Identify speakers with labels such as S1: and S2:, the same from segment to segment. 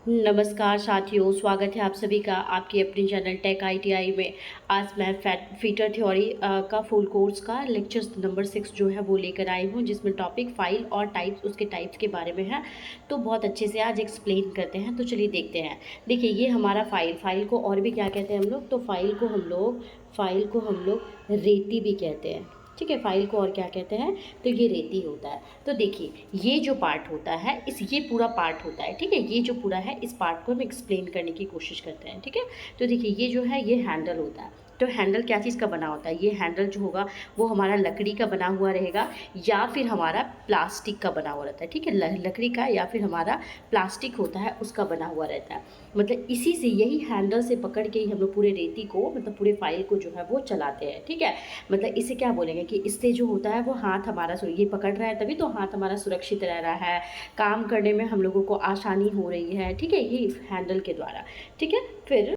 S1: नमस्कार साथियों, स्वागत है आप सभी का आपके अपने चैनल टेक आईटीआई में। आज मैं फीचर थ्योरी का फुल कोर्स का लेक्चर नंबर 6 जो है वो लेकर आई हूँ, जिसमें टॉपिक फाइल और टाइप्स, उसके टाइप्स के बारे में है। तो बहुत अच्छे से आज एक्सप्लेन करते हैं। तो चलिए देखते हैं। देखिए, ये हमारा फाइल को और भी क्या कहते हैं हम लोग, तो फाइल को हम लोग रेती भी कहते हैं। ठीक है, फाइल को और क्या कहते हैं, तो ये रेती होता है। तो देखिए, ये जो पार्ट होता है, ये पूरा पार्ट होता है। ठीक है, ये जो पूरा है, इस पार्ट को हम एक्सप्लेन करने की कोशिश करते हैं। ठीक है, तो देखिए, ये जो है ये हैंडल होता है। तो हैंडल क्या चीज़ का बना होता है, ये हैंडल जो होगा वो हमारा लकड़ी का बना हुआ रहेगा या फिर हमारा प्लास्टिक का बना हुआ रहता है। ठीक है, लकड़ी का या फिर हमारा प्लास्टिक होता है, उसका बना हुआ रहता है। मतलब इसी से, यही हैंडल से पकड़ के ही हम लोग पूरे रेती को, मतलब पूरे फाइल को जो है वो चलाते हैं। ठीक है, मतलब इसे क्या बोलेंगे कि इससे जो होता है वो हाथ हमारा, ये पकड़ रहा है तभी तो हाथ हमारा सुरक्षित रह रहा है, काम करने में हम लोगों को आसानी हो रही है। ठीक है, ये हैंडल के द्वारा। ठीक है, फिर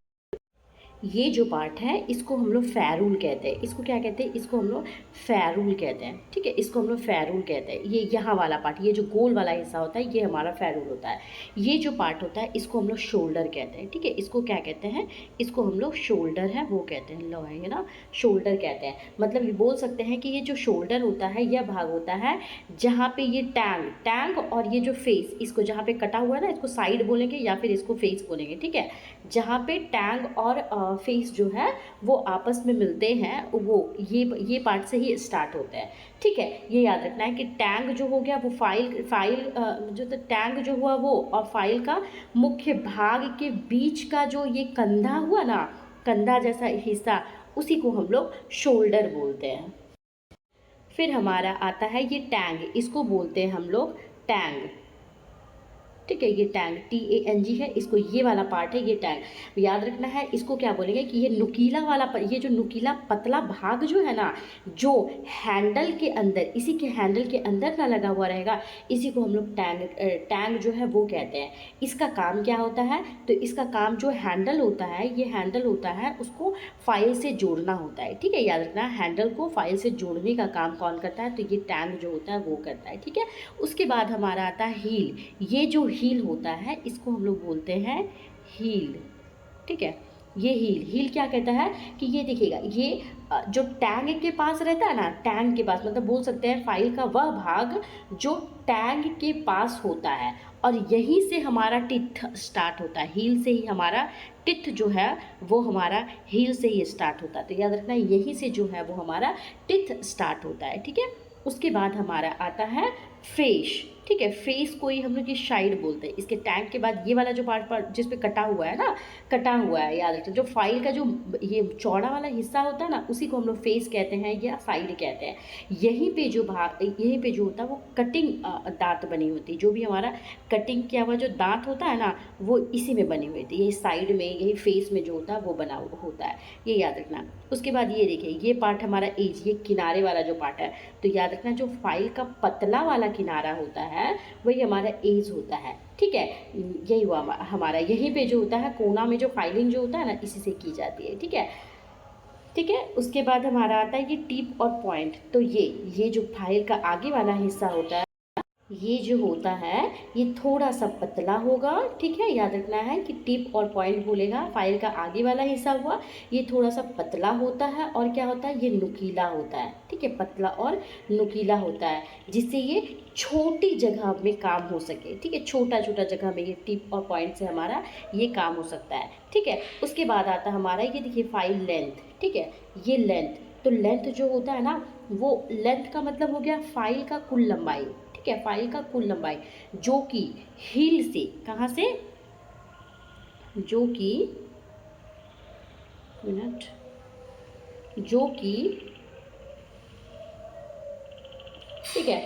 S1: ये जो पार्ट है इसको हम लोग फेरूल कहते हैं। इसको क्या कहते हैं, इसको हम लोग फेरूल कहते हैं। ठीक है, इसको हम लोग फेरूल कहते हैं। ये यहाँ वाला पार्ट, ये जो गोल वाला हिस्सा होता है, ये हमारा फेरूल होता है। ये जो पार्ट होता है इसको हम लोग शोल्डर कहते हैं। ठीक है, इसको क्या कहते हैं, इसको हम लोग शोल्डर है वो कहते हैं, लो है ना, शोल्डर कहते हैं। मतलब ये बोल सकते हैं कि ये जो शोल्डर होता है, यह भाग होता है जहाँ पे ये टैंग और ये जो फेस, इसको जहाँ पे कटा हुआ है ना, इसको साइड बोलेंगे या फिर इसको फेस बोलेंगे। ठीक है, जहाँ पे टैंग और फेस जो है वो आपस में मिलते हैं, वो ये पार्ट से ही स्टार्ट होता है। ठीक है, ये याद रखना है कि टैंग जो हो गया वो फाइल जो तो टैंग जो हुआ वो, और फाइल का मुख्य भाग के बीच का जो ये कंधा हुआ ना, कंधा जैसा हिस्सा, उसी को हम लोग शोल्डर बोलते हैं। फिर हमारा आता है ये टैंग, इसको बोलते हैं हम लोग टैंग। ठीक है, ये टैंग TANG है, इसको ये वाला पार्ट है, ये टैंग याद रखना है। इसको क्या बोलेंगे कि ये नुकीला वाला ये जो नुकीला पतला भाग जो है ना, जो हैंडल के अंदर, इसी के हैंडल के अंदर ना लगा हुआ रहेगा, इसी को हम लोग टैंग जो है वो कहते हैं। इसका काम क्या होता है, तो इसका काम जो हैंडल होता है, ये हैंडल होता है उसको फाइल से जोड़ना होता है। ठीक है, याद रखना है, हैंडल को फाइल से जोड़ने का काम कौन करता है, तो ये टैंग जो होता है वो करता है। ठीक है, उसके बाद हमारा आता है हील। ये जो हील होता है इसको हम लोग बोलते हैं हील। ठीक है, ये हील क्या कहता है कि ये देखिएगा, ये जो टैंग के पास रहता है ना, टैंग के पास, मतलब बोल सकते हैं फाइल का वह भाग जो टैंग के पास होता है, और यहीं से हमारा टिथ स्टार्ट होता है। हील से ही हमारा टिथ जो है वो हमारा हील से ही स्टार्ट होता है। तो याद रखना, यहीं से जो है वो हमारा टिथ स्टार्ट होता है। ठीक है, उसके बाद हमारा आता है फेस। ठीक है, फेस को ही हम लोग ये साइड बोलते हैं। इसके टैंक के बाद ये वाला जो पार्ट जिस पे कटा हुआ है ना, कटा हुआ है, याद रखना, जो फाइल का जो ये चौड़ा वाला हिस्सा होता है ना, उसी को हम लोग फेस कहते हैं या साइड कहते हैं। यहीं पे जो भाग, यहीं पे जो होता है वो कटिंग दांत बनी होती है। जो भी हमारा कटिंग किया हुआ जो दांत होता है ना, वो इसी में बनी हुई थी, यही साइड में, यही फेस में जो होता है वो बना होता है, ये याद रखना। उसके बाद ये देखिए, ये पार्ट हमारा एज, ये किनारे वाला जो पार्ट है, तो याद रखना, जो फाइल का पतला वाला किनारा होता है वही हमारा एज होता है। ठीक है, यही हुआ हमारा, यहीं पे जो होता है कोना में, जो फाइलिंग जो होता है ना, इसी से की जाती है। ठीक है, ठीक है, उसके बाद हमारा आता है ये टिप और पॉइंट। तो ये जो फाइल का आगे वाला हिस्सा होता है, ये जो होता है ये थोड़ा सा पतला होगा। ठीक है, याद रखना है कि टिप और पॉइंट बोलेगा, फाइल का आगे वाला हिस्सा हुआ ये थोड़ा सा पतला होता है, और क्या होता है, ये नुकीला होता है। ठीक है, पतला और नुकीला होता है, जिससे ये छोटी जगह में काम हो सके। ठीक है, छोटा छोटा जगह में ये टिप और पॉइंट से हमारा ये काम हो सकता है। ठीक है, उसके बाद आता है हमारा ये देखिए फाइल लेंथ। ठीक है, ये लेंथ, तो लेंथ जो होता है ना, वो लेंथ का मतलब हो गया फाइल का कुल लंबाई। ठीक है, फाइल का कुल लंबाई, जो कि हील से, कहाँ से, जो कि मिनट, जो कि, ठीक है,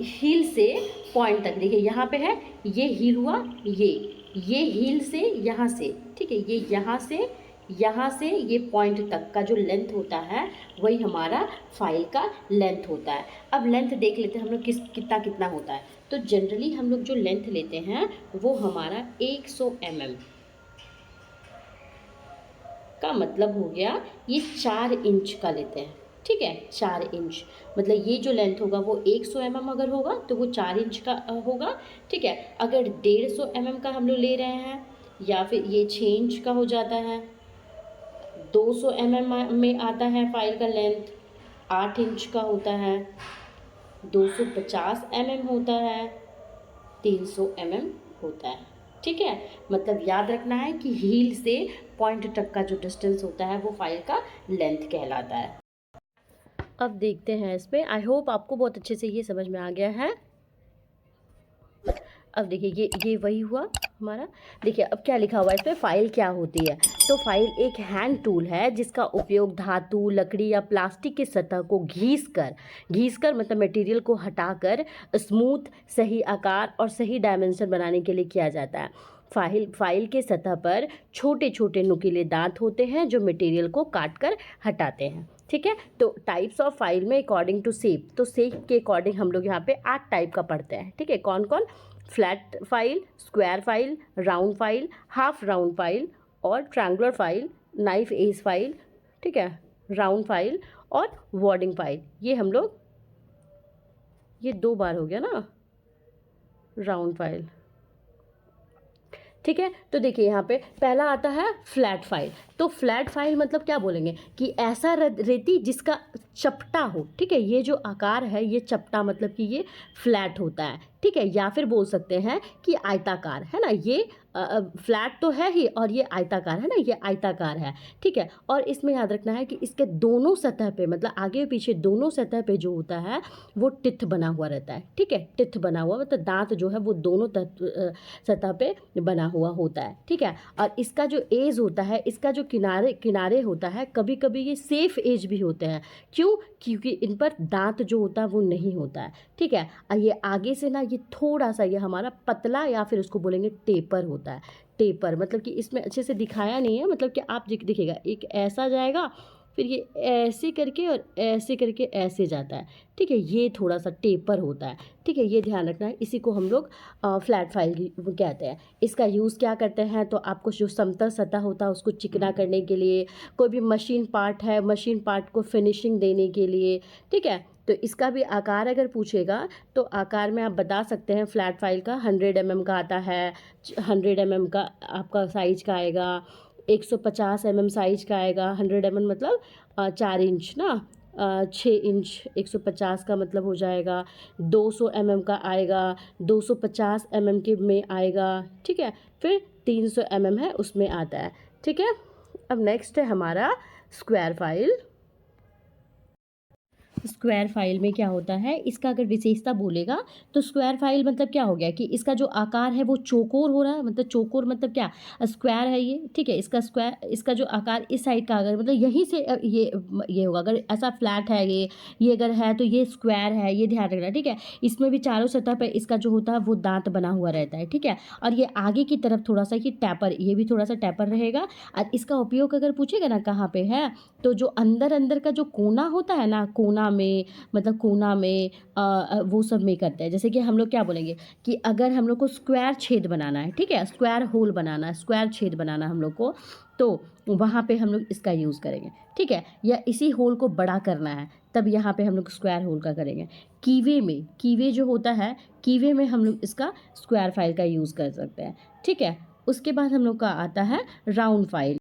S1: हील से पॉइंट तक, देखिए यहाँ पे है, ये हील हुआ, ये हील से यहाँ से। ठीक है, ये यहाँ से ये पॉइंट तक का जो लेंथ होता है वही हमारा फाइल का लेंथ होता है। अब लेंथ देख लेते हैं हम लोग कितना कितना होता है। तो जनरली हम लोग जो लेंथ लेते हैं वो हमारा 100 mm का मतलब हो गया, ये 4 इंच का लेते हैं। ठीक है, 4 इंच। मतलब ये जो लेंथ होगा वो 100 अगर होगा तो वो 4 इंच का होगा। ठीक है, अगर 150 का हम लोग ले रहे हैं या फिर ये 6 इंच का हो जाता है। 200 में आता है फाइल का लेंथ, 8 इंच का होता है। 250 होता है, 300 होता है। ठीक है, मतलब याद रखना है कि हील से पॉइंट तक का जो डिस्टेंस होता है वो फाइल का लेंथ कहलाता है। अब देखते हैं इसमें, आई होप आपको बहुत अच्छे से ये समझ में आ गया है। अब देखिए ये वही हुआ हमारा। देखिए अब क्या लिखा हुआ है इसमें, फाइल क्या होती है। तो फाइल एक हैंड टूल है जिसका उपयोग धातु, लकड़ी या प्लास्टिक की सतह को घिस कर मतलब मटेरियल को हटाकर स्मूथ, सही आकार और सही डायमेंशन बनाने के लिए किया जाता है। फाइल के सतह पर छोटे छोटे नुकीले दांत होते हैं जो मटेरियल को काट कर हटाते हैं। ठीक है, तो टाइप्स ऑफ फाइल में अकॉर्डिंग टू शेप, तो शेप के अकॉर्डिंग हम लोग यहाँ पे 8 टाइप का पढ़ते हैं। ठीक है, कौन कौन? Flat file, square file, round file, half round file और triangular file, knife edge file, ठीक है, राउंड फाइल और वर्डिंग फाइल। ये हम लोग, ये 2 बार हो गया ना राउंड फाइल। ठीक है, तो देखिए यहाँ पे पहला आता है फ्लैट फाइल। तो फ्लैट फाइल मतलब क्या बोलेंगे कि ऐसा रेती जिसका चपटा हो। ठीक है, ये जो आकार है ये चपटा मतलब कि ये फ्लैट होता है। ठीक है, या फिर बोल सकते हैं कि आयताकार है ना, ये फ्लैट तो है ही और ये आयताकार है ना, ये आयताकार है। ठीक है, और इसमें याद रखना है कि इसके दोनों सतह पे मतलब आगे और पीछे दोनों सतह पे जो होता है वो टिथ बना हुआ रहता है। ठीक है, टिथ बना हुआ मतलब दांत जो है वो दोनों सतह पे बना हुआ होता है। ठीक है, और इसका जो एज होता है, इसका जो किनारे किनारे होता है, कभी कभी ये सेफ एज भी होते हैं। क्यों? क्योंकि इन पर दांत जो होता है वो नहीं होता है। ठीक है, और ये आगे से ना ये थोड़ा सा ये हमारा पतला या फिर उसको बोलेंगे टेपर होता है। टेपर मतलब कि इसमें अच्छे से दिखाया नहीं है, मतलब कि आप देखिएगा एक ऐसा जाएगा फिर ये ऐसे करके और ऐसे करके ऐसे जाता है। ठीक है, ये थोड़ा सा टेपर होता है। ठीक है, ये ध्यान रखना है, इसी को हम लोग फ्लैट फाइल कहते हैं। इसका यूज़ क्या करते हैं, तो आपको जो समतल सतह होता है उसको चिकना करने के लिए, कोई भी मशीन पार्ट है मशीन पार्ट को फिनिशिंग देने के लिए। ठीक है, तो इसका भी आकार अगर पूछेगा तो आकार में आप बता सकते हैं, फ्लैट फाइल का 100 का आता है, 100 का आपका साइज का आएगा, 150 साइज का आएगा। 100 मतलब 4 इंच ना, 6 इंच 150 का मतलब हो जाएगा। 200 का आएगा, 250 के में आएगा। ठीक है, फिर 300 है उसमें आता है। ठीक है, अब नेक्स्ट है हमारा स्क्वायर फाइल। स्क्वायर फाइल में क्या होता है, इसका अगर विशेषता बोलेगा तो स्क्वायर फाइल मतलब क्या हो गया कि इसका जो आकार है वो चौकोर हो रहा है। मतलब चौकोर मतलब क्या, स्क्वायर है ये। ठीक है, इसका स्क्वायर, इसका जो आकार इस साइड का अगर मतलब यहीं से ये होगा। अगर ऐसा फ्लैट है ये अगर है तो ये स्क्वायर है, ये ध्यान रखना। ठीक है, इसमें भी चारों सतह पर इसका जो होता है वो दांत बना हुआ रहता है। ठीक है, और ये आगे की तरफ थोड़ा सा ये टैपर, ये भी थोड़ा सा टैपर रहेगा। और इसका उपयोग अगर पूछेगा ना कहाँ पे है, तो जो अंदर अंदर का जो कोना होता है ना, कोना में मतलब कोना में वो सब में करते हैं। जैसे कि हम लोग क्या बोलेंगे कि अगर हम लोग को स्क्वायर छेद बनाना है, ठीक है, स्क्वायर होल बनाना है, स्क्वायर छेद बनाना हम लोग को, तो वहाँ पे हम लोग इसका यूज़ करेंगे। ठीक है, या इसी होल को बड़ा करना है तब यहाँ पे हम लोग स्क्वायर होल का करेंगे। कीवे जो होता है, कीवे में हम लोग इसका स्क्वायर फाइल का यूज़ कर सकते हैं। ठीक है, उसके बाद हम लोग का आता है राउंड फाइल।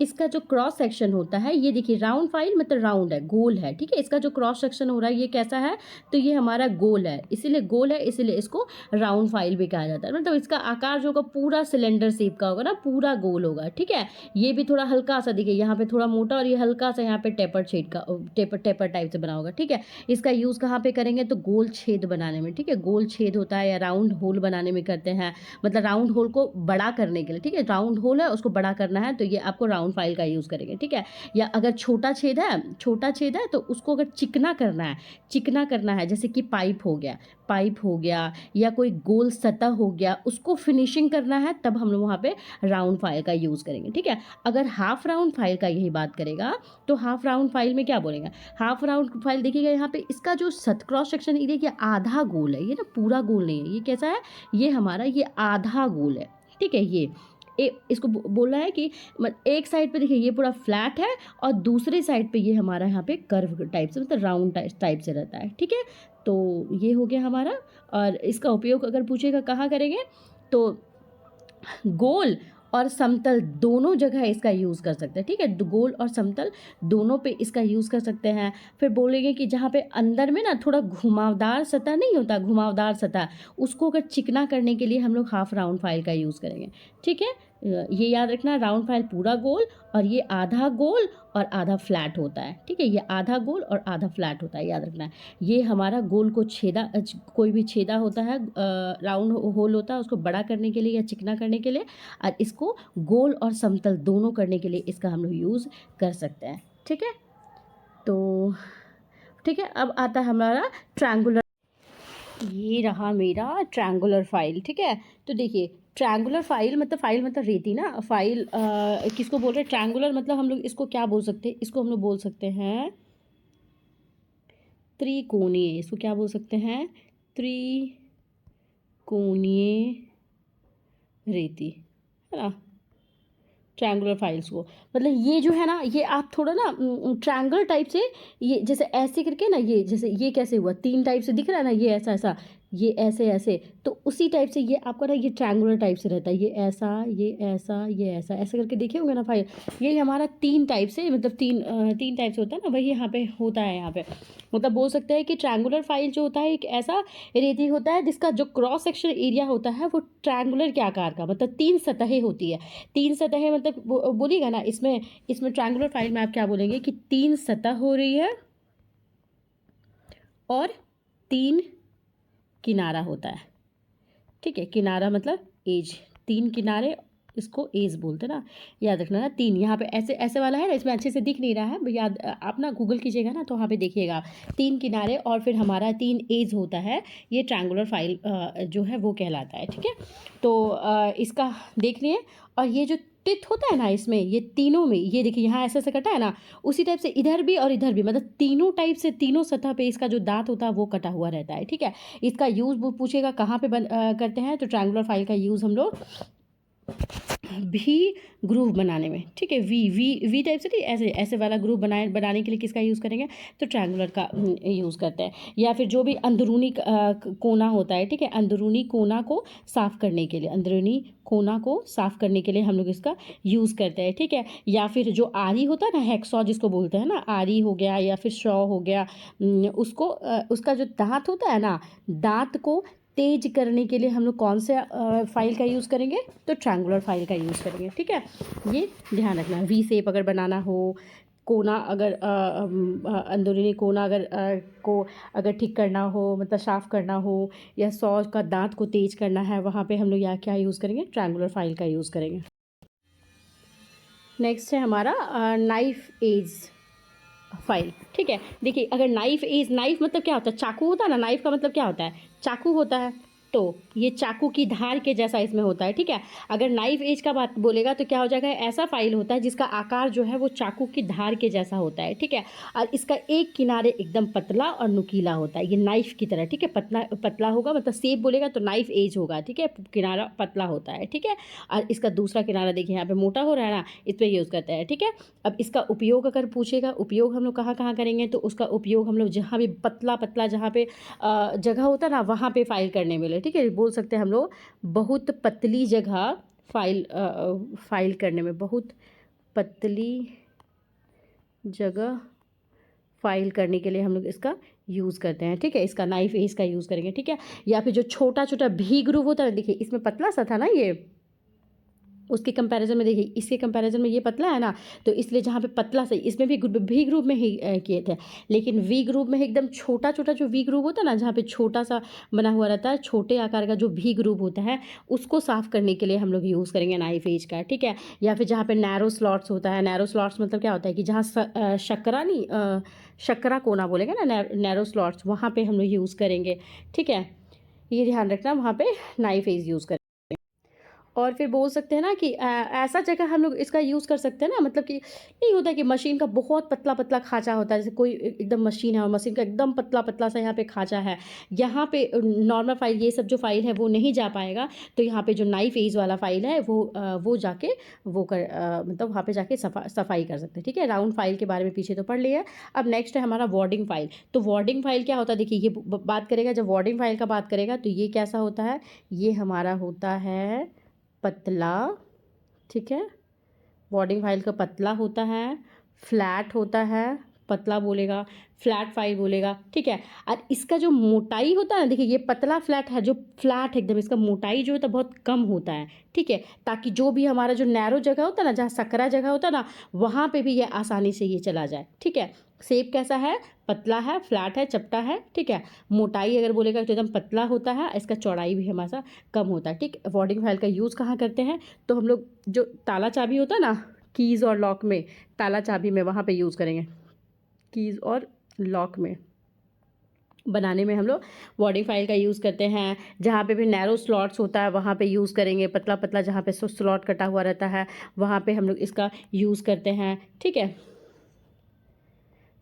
S1: इसका जो क्रॉस सेक्शन होता है, ये देखिए राउंड फाइल मतलब राउंड है, गोल है। ठीक है, इसका जो क्रॉस सेक्शन हो रहा है ये कैसा है, तो ये हमारा गोल है, इसीलिए गोल है, इसीलिए इसको राउंड फाइल भी कहा जाता है। मतलब इसका आकार जो होगा पूरा सिलेंडर शेप का होगा ना, पूरा गोल होगा। ठीक है, ये भी थोड़ा हल्का सा देखिए, यहाँ पे थोड़ा मोटा और ये हल्का सा यहाँ पे टेपर छेद का टेपर टाइप से बना होगा। ठीक है, इसका यूज़ कहाँ पे करेंगे, तो गोल छेद बनाने में। ठीक है, गोल छेद होता है या राउंड होल बनाने में करते हैं, मतलब राउंड होल को बड़ा करने के लिए। ठीक है, राउंड होल है उसको बड़ा करना है तो ये आपको राउंड फाइल का यूज़ करेंगे। ठीक है, या अगर छोटा छेद है तो उसको अगर चिकना करना है, जैसे कि पाइप हो गया या कोई गोल सतह हो गया, उसको फिनिशिंग करना है तब हम लोग वहाँ पे राउंड फाइल का यूज़ करेंगे। ठीक है, अगर हाफ राउंड फाइल का यही बात करेगा तो हाफ राउंड फाइल में क्या बोलेंगे, हाफ राउंड फाइल देखिएगा यहाँ पे इसका जो क्रॉस सेक्शन ये देखिए आधा गोल है, ये ना पूरा गोल नहीं है, ये कैसा है, ये हमारा ये आधा गोल है। ठीक है, ये इसको बोलना है कि एक साइड पे देखिए ये पूरा फ्लैट है और दूसरे साइड पे ये हमारा यहाँ पे कर्व टाइप से मतलब राउंड टाइप से रहता है। ठीक है, तो ये हो गया हमारा। और इसका उपयोग अगर पूछेगा कहाँ करेंगे तो गोल और समतल दोनों जगह इसका यूज़ कर सकते हैं। ठीक है, गोल और समतल दोनों पे इसका यूज़ कर सकते हैं। फिर बोलेंगे कि जहाँ पे अंदर में ना थोड़ा घुमावदार सतह नहीं होता, घुमावदार सतह, उसको अगर चिकना करने के लिए हम लोग हाफ राउंड फाइल का यूज़ करेंगे। ठीक है, ये याद रखना, राउंड फाइल पूरा गोल और ये आधा गोल और आधा फ्लैट होता है। ठीक है, ये आधा गोल और आधा फ्लैट होता है, याद रखना है। ये हमारा गोल को छेदा, कोई भी छेदा होता है, राउंड होल होता है, उसको बड़ा करने के लिए या चिकना करने के लिए, और इसको गोल और समतल दोनों करने के लिए इसका हम लोग यूज़ कर सकते हैं। ठीक है, तो ठीक है, अब आता है हमारा ट्रायंगुलर। ये रहा मेरा ट्रायंगुलर फाइल। ठीक है, तो देखिए ट्रायंगुलर फाइल मतलब रेती ना, फाइल किसको बोल रहे हैं, ट्रायंगुलर मतलब हम लोग इसको क्या बोल सकते हैं, इसको हम लोग बोल सकते हैं त्रिकोणीय। इसको क्या बोल सकते हैं, त्रिकोणीय रेती, है ना, ट्रायंगुलर फाइल्स को। मतलब ये जो है ना, ये आप थोड़ा ना ट्रायंगल टाइप से, ये जैसे ऐसे करके ना, ये जैसे ये कैसे हुआ, 3 टाइप से दिख रहा है ना, ये ऐसा ऐसा, ये ऐसे ऐसे, तो उसी टाइप से ये आपका ना ये ट्रायंगुलर टाइप से रहता है, ये ऐसा, ये ऐसा, ये ऐसा, ऐसे करके देखे होंगे ना फाइल। ये हमारा 3 टाइप से, मतलब 3 टाइप से होता है ना, वही यहाँ पे होता है। यहाँ पे मतलब बोल सकते हैं कि ट्रायंगुलर फाइल जो होता है एक ऐसा रेती होता है जिसका जो क्रॉस सेक्शन एरिया होता है वो ट्रायंगुलर के आकार का, मतलब 3 सतहें होती है। 3 सतहें मतलब बोलिएगा ना, इसमें ट्रायंगुलर फाइल में आप क्या बोलेंगे कि 3 सतह हो रही है और 3 किनारा होता है। ठीक है, किनारा मतलब एज, 3 किनारे, इसको एज बोलते हैं ना, याद रखना ना। 3 यहाँ पे ऐसे ऐसे वाला है ना, इसमें अच्छे से दिख नहीं रहा है, याद आप ना गूगल कीजिएगा ना तो वहाँ पे देखिएगा, 3 किनारे और फिर हमारा 3 एज होता है। ये ट्रायंगुलर फाइल जो है वो कहलाता है। ठीक है, तो इसका देख लिए। और ये जो टिथ होता है ना इसमें, ये तीनों में, ये देखिए यहाँ ऐसे ऐसे कटा है ना, उसी टाइप से इधर भी और इधर भी, मतलब तीनों टाइप से, तीनों सतह पे इसका जो दांत होता है वो कटा हुआ रहता है। ठीक है, इसका यूज़ वो पूछेगा कहाँ पे करते हैं, तो ट्रायंगुलर फाइल का यूज़ हम लोग भी ग्रूव बनाने में। ठीक है, वी टाइप से नहीं, ऐसे ऐसे वाला ग्रूव बनाने के लिए किसका यूज़ करेंगे, तो ट्रायंगुलर का यूज़ करते हैं। या फिर जो भी अंदरूनी कोना होता है, ठीक है, अंदरूनी कोना को साफ़ करने के लिए, अंदरूनी कोना को साफ़ करने के लिए हम लोग इसका यूज़ करते हैं। ठीक है, या फिर जो आरी होता है ना, हैक्सॉ जिसको बोलते हैं ना, आरी हो गया या फिर शॉ हो गया, उसको उसका जो दांत होता है ना, दांत को तेज करने के लिए हम लोग कौन से फाइल का यूज़ करेंगे, तो ट्रायंगुलर फाइल का यूज़ करेंगे। ठीक है, ये ध्यान रखना। वी शेप अगर बनाना हो, कोना अगर अंदरूनी कोना अगर को अगर ठीक करना हो, मतलब साफ़ करना हो, या सौ का दांत को तेज करना है, वहाँ पे हम लोग यहाँ क्या यूज़ करेंगे, ट्रायंगुलर फाइल का यूज़ करेंगे। नेक्स्ट है हमारा नाइफ एज फाइल। ठीक है, देखिए अगर नाइफ मतलब क्या होता है, चाकू होता है ना, नाइफ का मतलब क्या होता है, चाकू होता है, तो ये चाकू की धार के जैसा इसमें होता है। ठीक है, अगर नाइफ एज का बात बोलेगा तो क्या हो जाएगा, ऐसा फाइल होता है जिसका आकार जो है वो चाकू की धार के जैसा होता है। ठीक है, और इसका एक किनारे एकदम पतला और नुकीला होता है, ये नाइफ की तरह। ठीक है, पतला होगा, मतलब सेप बोलेगा तो नाइफ एज होगा। ठीक है, किनारा पतला होता है। ठीक है, और इसका दूसरा किनारा देखिए यहाँ पे मोटा हो रहा है ना, इस पर यूज़ करते हैं। ठीक है, अब इसका उपयोग अगर पूछेगा, उपयोग हम लोग कहाँ कहाँ करेंगे, तो उसका उपयोग हम लोग जहाँ भी पतला पतला जहाँ पे जगह होता है ना, वहाँ पे फाइल करने में ले। ठीक है, बोल सकते हैं हम लोग बहुत पतली जगह फाइल करने में, बहुत पतली जगह फाइल करने के लिए हम लोग इसका यूज़ करते हैं। ठीक है, इसका नाइफ एज का यूज़ करेंगे। ठीक है, या फिर जो छोटा छोटा भी ग्रूव होता है, देखिए इसमें पतला सा था ना ये, उसके कंपैरिजन में देखिए, इसके कंपैरिजन में ये पतला है ना, तो इसलिए जहाँ पे पतला से, इसमें भी वी ग्रुप में ही किए थे, लेकिन वी ग्रुप में एकदम छोटा छोटा जो वी ग्रुप होता है ना, जहाँ पे छोटा सा बना हुआ रहता है, छोटे आकार का जो वी ग्रुप होता है, उसको साफ़ करने के लिए हम लोग यूज़ करेंगे नाइफ एज का। ठीक है, या फिर जहाँ पे नैरो स्लॉट्स होता है, नैरो स्लॉट्स मतलब क्या होता है कि जहाँ शकरा कोना बोलेंगे ना, नैरो स्लॉट्स, वहाँ पर हम लोग यूज़ करेंगे। ठीक है, ये ध्यान रखना, वहाँ पर नाइफ एज यूज़ करें। और फिर बोल सकते हैं ना कि ऐसा जगह हम लोग इसका यूज़ कर सकते हैं ना, मतलब कि नहीं होता कि मशीन का बहुत पतला पतला खाँचा होता है, जैसे कोई एकदम मशीन है और मशीन का एकदम पतला पतला सा यहाँ पे खाँचा है, यहाँ पे नॉर्मल फाइल ये सब जो फाइल है वो नहीं जा पाएगा, तो यहाँ पे जो नाइफ एज वाला फाइल है वो जाके मतलब वहाँ पे जाके सफाई कर सकते हैं। ठीक है, राउंड फाइल के बारे में पीछे तो पढ़ लिया है। अब नेक्स्ट है हमारा वर्डिंग फाइल। तो वर्डिंग फाइल क्या होता है, देखिए ये बात करेगा, जब वर्डिंग फाइल का बात करेगा तो ये कैसा होता है, ये हमारा होता है पतला। ठीक है, वर्डिंग फाइल का पतला होता है, फ्लैट होता है, पतला बोलेगा, फ्लैट फाइल बोलेगा। ठीक है, और इसका जो मोटाई होता है ना, देखिए ये पतला फ्लैट है, जो फ्लैट एकदम, इसका मोटाई जो होता है बहुत कम होता है। ठीक है, ताकि जो भी हमारा जो नैरो जगह होता है ना, जहाँ सकरा जगह होता है ना, वहाँ पे भी ये आसानी से ये चला जाए। ठीक है, शेप कैसा है, पतला है, फ्लैट है, चपटा है। ठीक है, मोटाई अगर बोलेगा तो एकदम पतला होता है, इसका चौड़ाई भी हमारा कम होता है। ठीक, वर्डिंग फाइल का यूज़ कहाँ करते हैं, तो हम लोग जो ताला चाबी होता है ना, कीज़ और लॉक में, ताला चाबी में वहाँ पे यूज़ करेंगे, कीज़ और लॉक में बनाने में हम लोग वर्डिंग फाइल का यूज़ करते हैं। जहाँ पे भी नैरो स्लॉट्स होता है वहाँ पे यूज़ करेंगे, पतला पतला जहाँ पे स्लॉट कटा हुआ रहता है वहाँ पे हम लोग इसका यूज़ करते हैं। ठीक है,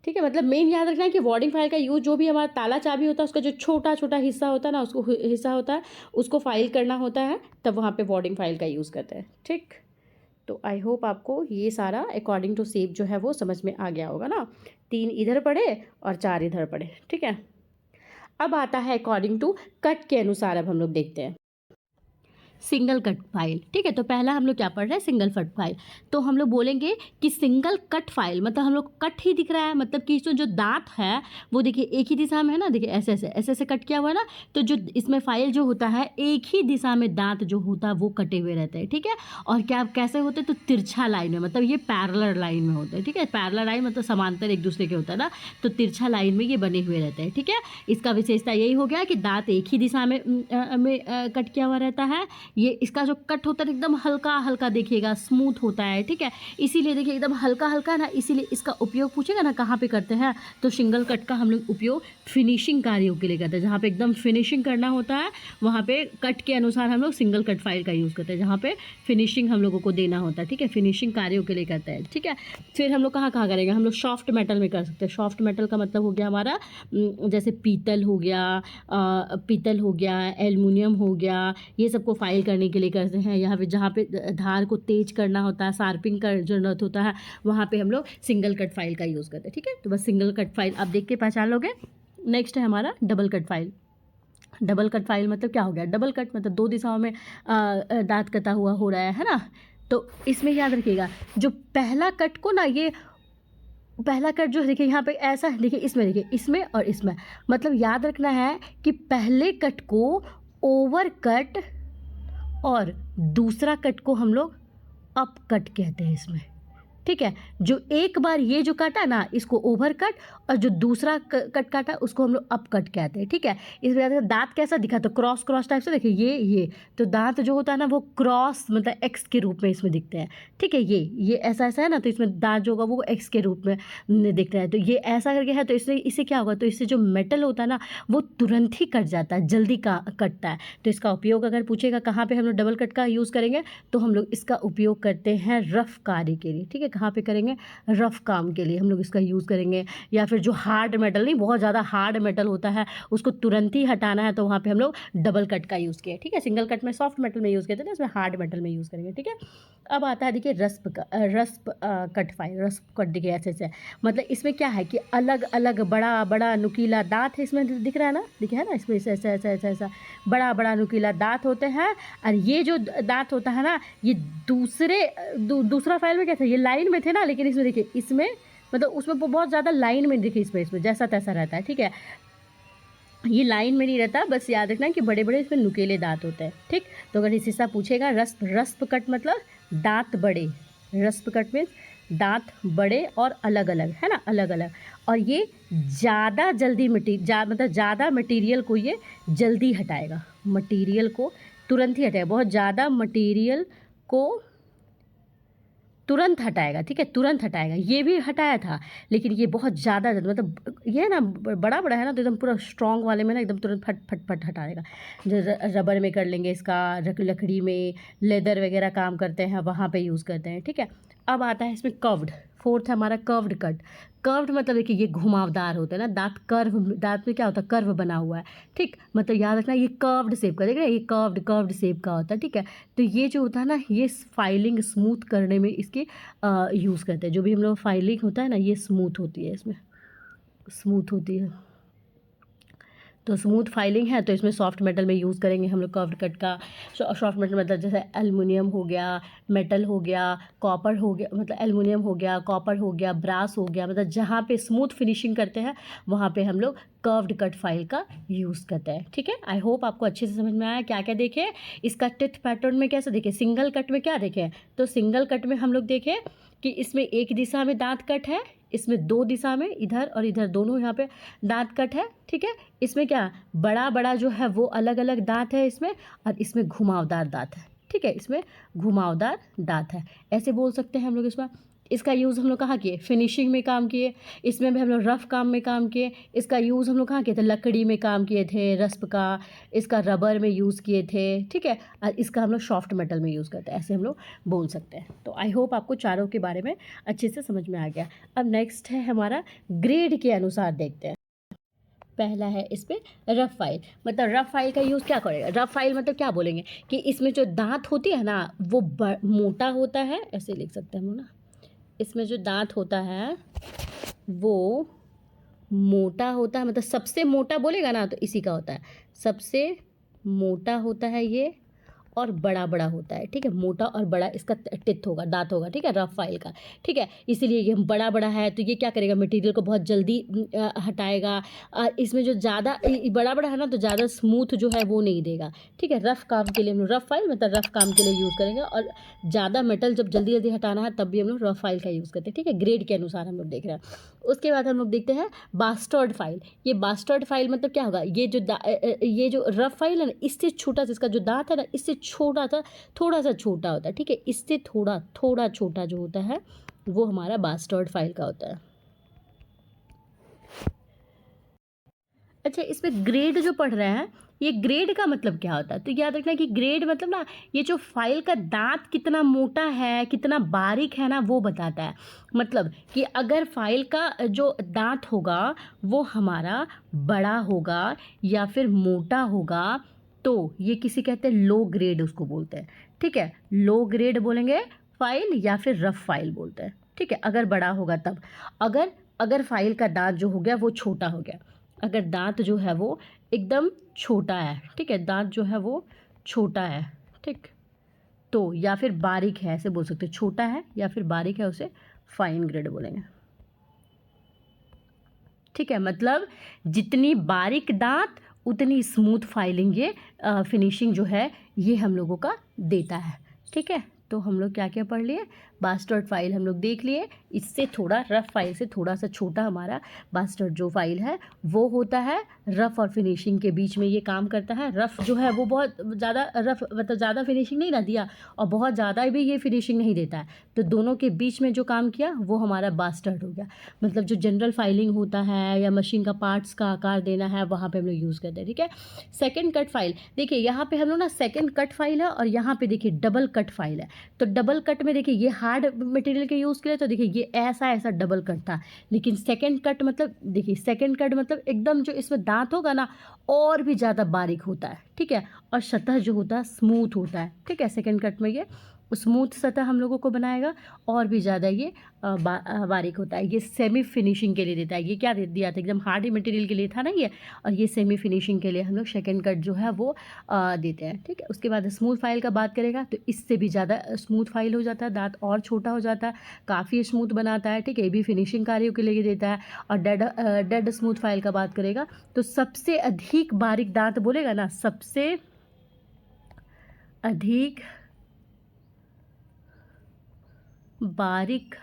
S1: ठीक है, मतलब मेन याद रखना है कि वर्डिंग फाइल का यूज़ जो भी हमारा ताला चाबी होता है उसका जो छोटा छोटा हिस्सा होता है ना, उसको हिस्सा होता है उसको फाइल करना होता है, तब वहाँ पे वर्डिंग फाइल का यूज़ करते हैं। ठीक, तो आई होप आपको ये सारा अकॉर्डिंग टू शेप जो है वो समझ में आ गया होगा ना। 3 इधर पड़े और 4 इधर पड़े। ठीक है, अब आता है अकॉर्डिंग टू कट के अनुसार, अब हम लोग देखते हैं सिंगल कट फाइल। ठीक है, तो पहला हम लोग क्या पढ़ रहे हैं, सिंगल कट फाइल। तो हम लोग बोलेंगे कि सिंगल कट फाइल मतलब हम लोग कट ही दिख रहा है, मतलब कि इसमें जो दांत है वो देखिए एक ही दिशा में है ना, देखिए ऐसे ऐसे ऐसे ऐसे कट किया हुआ है ना, तो जो इसमें फाइल जो होता है एक ही दिशा में दांत जो होता है वो कटे हुए रहते हैं। ठीक है, और क्या कैसे होते हैं, तो तिरछा लाइन में, मतलब ये पैरेलल लाइन में होते हैं। ठीक है, पैरेलल लाइन मतलब समांतर एक दूसरे के होता है ना, तो तिरछा लाइन में ये बने हुए रहते हैं। ठीक है, इसका विशेषता यही हो गया कि दांत एक ही दिशा में कट किया हुआ रहता है। ये इसका जो कट होता है एकदम हल्का हल्का देखिएगा, स्मूथ होता है। ठीक है, इसीलिए देखिए एकदम हल्का हल्का ना, इसीलिए इसका उपयोग पूछेगा ना कहाँ पे करते हैं, तो सिंगल कट का हम लोग उपयोग फिनिशिंग कार्यों के लिए करते हैं। जहाँ पे एकदम फिनिशिंग करना होता है वहाँ पे कट के अनुसार हम लोग सिंगल कट फाइल का यूज़ करते हैं, जहाँ पे फिनिशिंग हम लोगों को देना होता है। ठीक है, फिनिशिंग कार्यों के लिए करते हैं। ठीक है, फिर हम लोग कहाँ कहाँ करेंगे, हम लोग सॉफ्ट मेटल में कर सकते हैं। सॉफ्ट मेटल का मतलब हो गया हमारा जैसे पीतल हो गया, एल्युमिनियम हो गया, ये सबको फाइल करने के लिए करते हैं। यहाँ पे जहाँ पे धार को तेज करना होता है, शार्पिंग का जरूरत होता है, वहाँ पे हम लोग सिंगल कट फाइल का यूज़ करते हैं। ठीक है, तो बस सिंगल कट फाइल आप देख के पहचान लोगे। नेक्स्ट है हमारा double cut file. Double cut file मतलब क्या हो गया, डबल कट मतलब 2 दिशाओं में दांत कटा हुआ हो रहा है ना, तो इसमें याद रखिएगा जो पहला कट को ना, ये पहला कट जो देखिए यहाँ पे ऐसा है, देखिए इसमें और इसमें, मतलब याद रखना है कि पहले कट को ओवर कट और दूसरा कट को हम लोग अप कट कहते हैं इसमें। ठीक है, जो एक बार ये जो काटा ना इसको ओवर कट, और जो दूसरा कट काटा उसको हम लोग अप कट कहते हैं। ठीक है, इस वजह से दांत कैसा दिखा, तो क्रॉस क्रॉस टाइप से देखिए ये तो दांत जो होता है ना वो क्रॉस मतलब एक्स के रूप में इसमें दिखते हैं। ठीक है, ये ऐसा ऐसा है ना, तो इसमें दांत जो होगा वो एक्स के रूप में दिखता है, तो ये ऐसा करके है, तो इससे क्या होगा, तो इससे जो मेटल होता है ना वो तुरंत ही कट जाता है, जल्दी का कटता है। तो इसका उपयोग अगर पूछेगा कहाँ पर हम लोग डबल कट का यूज़ करेंगे, तो हम लोग इसका उपयोग करते हैं रफ कार्य के लिए। ठीक है, कहाँ पे करेंगे, रफ काम के लिए हम लोग इसका यूज़ करेंगे। या फिर जो हार्ड मेटल, नहीं बहुत ज़्यादा हार्ड मेटल होता है उसको तुरंत ही हटाना है, तो वहाँ पे हम लोग डबल कट का यूज़ किया। ठीक है, सिंगल कट में सॉफ्ट मेटल में यूज़ करते हैं, इसमें हार्ड मेटल में यूज़ करेंगे। ठीक है, अब आता है देखिए रस्प कट फाइल। रस्प कट देखिए ऐसे ऐसे, मतलब इसमें क्या है कि अलग अलग बड़ा बड़ा नुकीला दांत है, इसमें दिख रहा है ना, दिखे है ना, इसमें ऐसा ऐसा ऐसा ऐसा बड़ा बड़ा नुकीला दांत होते हैं। और ये जो दांत होता है ना, ये दूसरा फाइल में क्या था, ये लाइन में थे ना, लेकिन इसमें देखिए, इसमें मतलब उसमें बहुत ज़्यादा लाइन में देखिए, इसमें जैसा तैसा रहता है। ठीक है, ये लाइन में नहीं रहता, बस याद रखना कि बड़े बड़े इसमें नुकीले दांत होते हैं। ठीक, तो अगर इस हिस्सा पूछेगा रस्प कट मतलब दांत बड़े, रस्प कट में दांत बड़े और अलग अलग है ना, अलग अलग, और ये ज़्यादा जल्दी मतलब ज़्यादा मटेरियल को ये जल्दी हटाएगा, मटेरियल को तुरंत ही हटाएगा, बहुत ज़्यादा मटेरियल को तुरंत हटाएगा, ठीक है, तुरंत हटाएगा। ये भी हटाया था, लेकिन ये बहुत ज़्यादा मतलब ये है ना बड़ा बड़ा है ना, तो एकदम पूरा स्ट्रॉन्ग वाले में ना एकदम तुरंत फट फट फट हटाएगा। जो रबर में कर लेंगे इसका, लकड़ी में, लेदर वगैरह काम करते हैं वहाँ पे यूज़ करते हैं, ठीक है। अब आता है इसमें कर्व्ड, फोर्थ है हमारा कर्व्ड कट। कर्व्ड मतलब देखिए ये घुमावदार होता है ना, दांत कर्व, दांत में क्या होता है, कर्व बना हुआ है, ठीक, मतलब याद रखना ये कर्व्ड शेप का, देख रहे हैं, ये कर्व्ड शेप का होता है, ठीक है। तो ये जो होता है ना, ये फाइलिंग स्मूथ करने में इसके यूज़ करते हैं। जो भी हम लोग फाइलिंग होता है ना, ये स्मूथ होती है, इसमें स्मूथ होती है। तो स्मूथ फाइलिंग है तो इसमें सॉफ्ट मेटल में यूज़ करेंगे हम लोग कर्व्ड कट का। सॉफ्ट मेटल मतलब जैसे एल्युमिनियम हो गया, मेटल हो गया, कॉपर हो गया, मतलब एल्युमिनियम हो गया, कॉपर हो गया, ब्रास हो गया, मतलब जहाँ पे स्मूथ फिनिशिंग करते हैं वहाँ पे हम लोग कर्व्ड कट फाइल का यूज़ करते हैं, ठीक है। आई होप आपको अच्छे से समझ में आया। क्या क्या देखें इसका टिथ पैटर्न में, कैसे देखें सिंगल कट में, क्या देखें तो सिंगल कट में हम लोग देखें कि इसमें एक दिशा में दांत कट है, इसमें दो दिशा में, इधर और इधर दोनों यहाँ पे दांत कट है, ठीक है। इसमें क्या बड़ा बड़ा जो है वो अलग अलग दांत है इसमें, और इसमें घुमावदार दांत है, ठीक है, इसमें घुमावदार दांत है, ऐसे बोल सकते हैं हम लोग इसमें। इसका यूज़ हम लोग कहाँ किए, फिनिशिंग में काम किए, इसमें भी हम लोग रफ़ काम में काम किए। इसका यूज़ हम लोग कहाँ किए थे, लकड़ी में काम किए थे, रस्प का, इसका रबर में यूज़ किए थे, ठीक है, और इसका हम लोग सॉफ्ट मेटल में यूज़ करते हैं, ऐसे हम लोग बोल सकते हैं। तो आई होप आपको चारों के बारे में अच्छे से समझ में आ गया। अब नेक्स्ट है हमारा ग्रेड के अनुसार देखते हैं। पहला है इस पे रफ़ फाइल, मतलब रफ़ फाइल का यूज़ क्या करेगा, रफ़ फाइल मतलब क्या बोलेंगे कि इसमें जो दांत होती है ना वो मोटा होता है, ऐसे लिख सकते हैं हम लोग ना, इसमें जो दांत होता है वो मोटा होता है, मतलब सबसे मोटा बोलेगा ना तो इसी का होता है, सबसे मोटा होता है ये, और बड़ा बड़ा होता है, ठीक है, मोटा और बड़ा इसका टिथ होगा, दांत होगा, ठीक है, रफ फाइल का, ठीक है। इसीलिए ये बड़ा बड़ा है तो ये क्या करेगा, मटेरियल को बहुत जल्दी हटाएगा। इसमें जो ज़्यादा बड़ा बड़ा है ना तो ज़्यादा स्मूथ जो है वो नहीं देगा, ठीक है। रफ़ काम के लिए हम लोग रफ़ फाइल मतलब रफ़ काम के लिए यूज़ करेंगे, और ज़्यादा मेटल जब जल्दी जल्दी हटाना है तब भी हम लोग रफ़ फाइल का यूज़ करते हैं, ठीक है, ग्रेड के अनुसार हम लोग देख रहे हैं। उसके बाद हम लोग देखते हैं बास्टर्ड फाइल। ये बास्टर्ड फाइल मतलब क्या होगा, ये जो रफ फाइल है ना इससे छोटा सा, इसका जो दांत है ना इससे छोटा सा, थोड़ा सा छोटा होता है, ठीक है, इससे थोड़ा थोड़ा छोटा जो होता है वो हमारा बास्टर्ड फाइल का होता है। अच्छा, इसमें ग्रेड जो पढ़ रहे हैं, ये ग्रेड का मतलब क्या होता है, तो याद रखना कि ग्रेड मतलब ना ये जो फाइल का दांत कितना मोटा है कितना बारीक है ना वो बताता है। मतलब कि अगर फाइल का जो दांत होगा वो हमारा बड़ा होगा या फिर मोटा होगा तो ये किसी कहते हैं लो ग्रेड, उसको बोलते हैं, ठीक है, लो ग्रेड बोलेंगे फाइल, या फिर रफ फाइल बोलते हैं, ठीक है, अगर बड़ा होगा तब। अगर अगर फाइल का दांत जो हो गया वो छोटा हो गया, अगर दांत जो है वो एकदम छोटा है, ठीक है, दांत जो है वो छोटा है, ठीक, तो या फिर बारीक है, ऐसे बोल सकते हैं, छोटा है या फिर बारीक है उसे फाइन ग्रेड बोलेंगे, ठीक है। मतलब जितनी बारीक दांत उतनी स्मूथ फाइलिंग ये फिनिशिंग जो है ये हम लोगों का देता है, ठीक है। तो हम लोग क्या क्या पढ़ लिए, बास्टर्ड फाइल हम लोग देख लिए, इससे थोड़ा रफ फाइल से थोड़ा सा छोटा हमारा बास्टर्ड जो फाइल है वो होता है, रफ और फिनिशिंग के बीच में ये काम करता है। रफ जो है वो बहुत ज़्यादा रफ मतलब ज़्यादा फिनिशिंग नहीं ना दिया और बहुत ज़्यादा भी ये फिनिशिंग नहीं देता है, तो दोनों के बीच में जो काम किया वो हमारा बास्टर्ड हो गया। मतलब जो जनरल फाइलिंग होता है या मशीन का पार्ट्स का आकार देना है वहाँ पे हम लोग यूज़ करते हैं, ठीक है। सेकंड कट फाइल, देखिए यहाँ पे हम लोग ना सेकंड कट फाइल है और यहाँ पे देखिए डबल कट फाइल है। तो डबल कट में देखिए ये हार्ड मटेरियल के यूज़ के लिए, तो देखिए ये ऐसा ऐसा डबल कट था, लेकिन सेकंड कट मतलब देखिए सेकंड कट मतलब एकदम जो इसमें दांत होगा ना और भी ज़्यादा बारीक होता है, ठीक है, और सतह जो होता है स्मूथ होता है, ठीक है। सेकंड कट में ये स्मूथ सतह हम लोगों को बनाएगा और भी ज़्यादा ये बारीक होता है। ये सेमी फिनिशिंग के लिए देता है, ये क्या दिया था, एकदम हार्ड मटेरियल के लिए था ना ये, और ये सेमी फिनिशिंग के लिए हम लोग सेकंड कट जो है वो देते हैं, ठीक है। उसके बाद स्मूथ फाइल का बात करेगा तो इससे भी ज़्यादा स्मूथ फाइल हो जाता है, दांत और छोटा हो जाता है, काफ़ी स्मूथ बनाता है, ठीक है, ये भी फिनिशिंग कार्यों के लिए देता है। और डेड स्मूथ फाइल का बात करेगा तो सबसे अधिक बारीक दांत बोलेगा ना, सबसे अधिक बारीक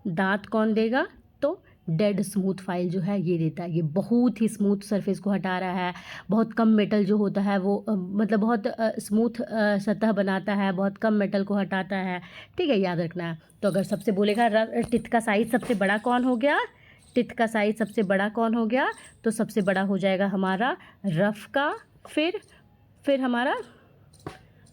S1: दांत कौन देगा, तो डेड स्मूथ फाइल जो है ये देता है। ये बहुत ही स्मूथ सरफेस को हटा रहा है, बहुत कम मेटल जो होता है वो मतलब बहुत स्मूथ सतह बनाता है, बहुत कम मेटल को हटाता है। ठीक है, याद रखना है। तो अगर सबसे बोलेगा टिथ का साइज़ सबसे बड़ा कौन हो गया, टिथ का साइज़ सबसे बड़ा कौन हो गया, तो सबसे बड़ा हो जाएगा हमारा रफ का, फिर हमारा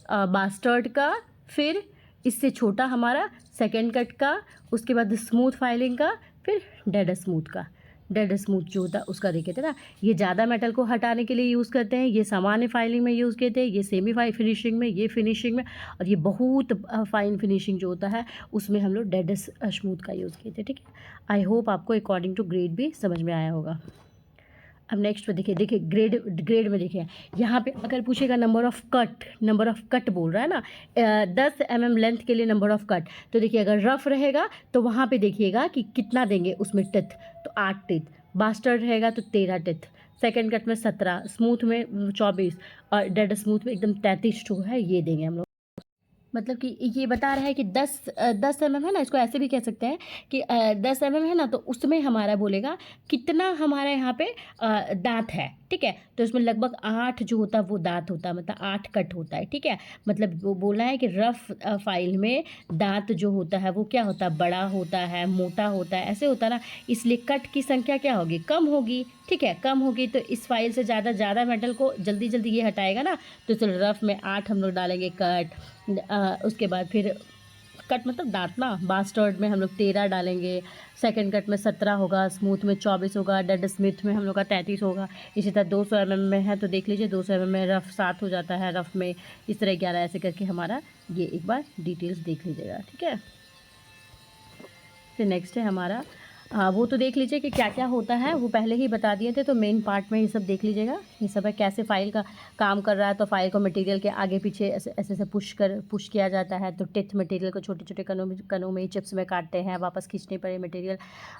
S1: बास्टर्ड का, फिर इससे छोटा हमारा सेकेंड कट का, उसके बाद स्मूथ फाइलिंग का, फिर डेड स्मूथ का। डेड स्मूथ जो होता है उसका देखे थे ना, ये ज़्यादा मेटल को हटाने के लिए यूज़ करते हैं, ये सामान्य फाइलिंग में यूज़ किए थे, ये सेमी फिनिशिंग में, ये फिनिशिंग में, और ये बहुत फाइन फिनिशिंग जो होता है उसमें हम लोग डेड स्मूथ का यूज़ किए थे। ठीक है, आई होप आपको अकॉर्डिंग टू ग्रेड भी समझ में आया होगा। अब नेक्स्ट पे देखिए ग्रेड में देखिए, यहाँ पे अगर पूछेगा नंबर ऑफ़ कट बोल रहा है ना, 10 mm लेंथ के लिए नंबर ऑफ़ कट, तो देखिए अगर रफ़ रहेगा तो वहाँ पे देखिएगा कि कितना देंगे उसमें टिथ, तो 8 टिथ। बास्टर्ड रहेगा तो 13 टिथ, सेकेंड कट में 17, स्मूथ में 24, और डेड स्मूथ में एकदम 33 टू है, ये देंगे हम लोग। मतलब कि ये बता रहा है कि 10 mm है ना, इसको ऐसे भी कह सकते हैं कि 10 mm है ना, तो उसमें हमारा बोलेगा कितना हमारा यहाँ पे दांत है। ठीक है, तो इसमें लगभग 8 जो होता है वो दांत होता है, मतलब 8 कट होता है। ठीक है, मतलब वो बोला है कि रफ फाइल में दांत जो होता है वो क्या होता है, बड़ा होता है, मोटा होता है, ऐसे होता है ना, इसलिए कट की संख्या क्या होगी, कम होगी। ठीक है, कम होगी तो इस फाइल से ज़्यादा मेटल को जल्दी जल्दी ये हटाएगा ना, तो चलो रफ में 8 हम लोग डालेंगे कट, उसके बाद फिर कट मतलब दांत ना, बास्टर्ड में हम लोग 13 डालेंगे, सेकंड कट में 17 होगा, स्मूथ में 24 होगा, डेड स्मिथ में हम लोग का 33 होगा। इसी तरह 200 mm में है तो देख लीजिए 200 mm में रफ 7 हो जाता है, रफ में इस तरह 11, ऐसे करके हमारा ये एक बार डिटेल्स देख लीजिएगा। ठीक है, फिर नेक्स्ट है हमारा वो तो देख लीजिए कि क्या क्या होता है, वो पहले ही बता दिए थे, तो मेन पार्ट में ये सब देख लीजिएगा। ये सब है कैसे फाइल का काम कर रहा है, तो फाइल को मटेरियल के आगे पीछे ऐसे ऐसे पुश किया जाता है, तो टिथ मटेरियल को छोटे छोटे कणों में चिप्स में काटते हैं, वापस खींचने पर ये मटेरियल,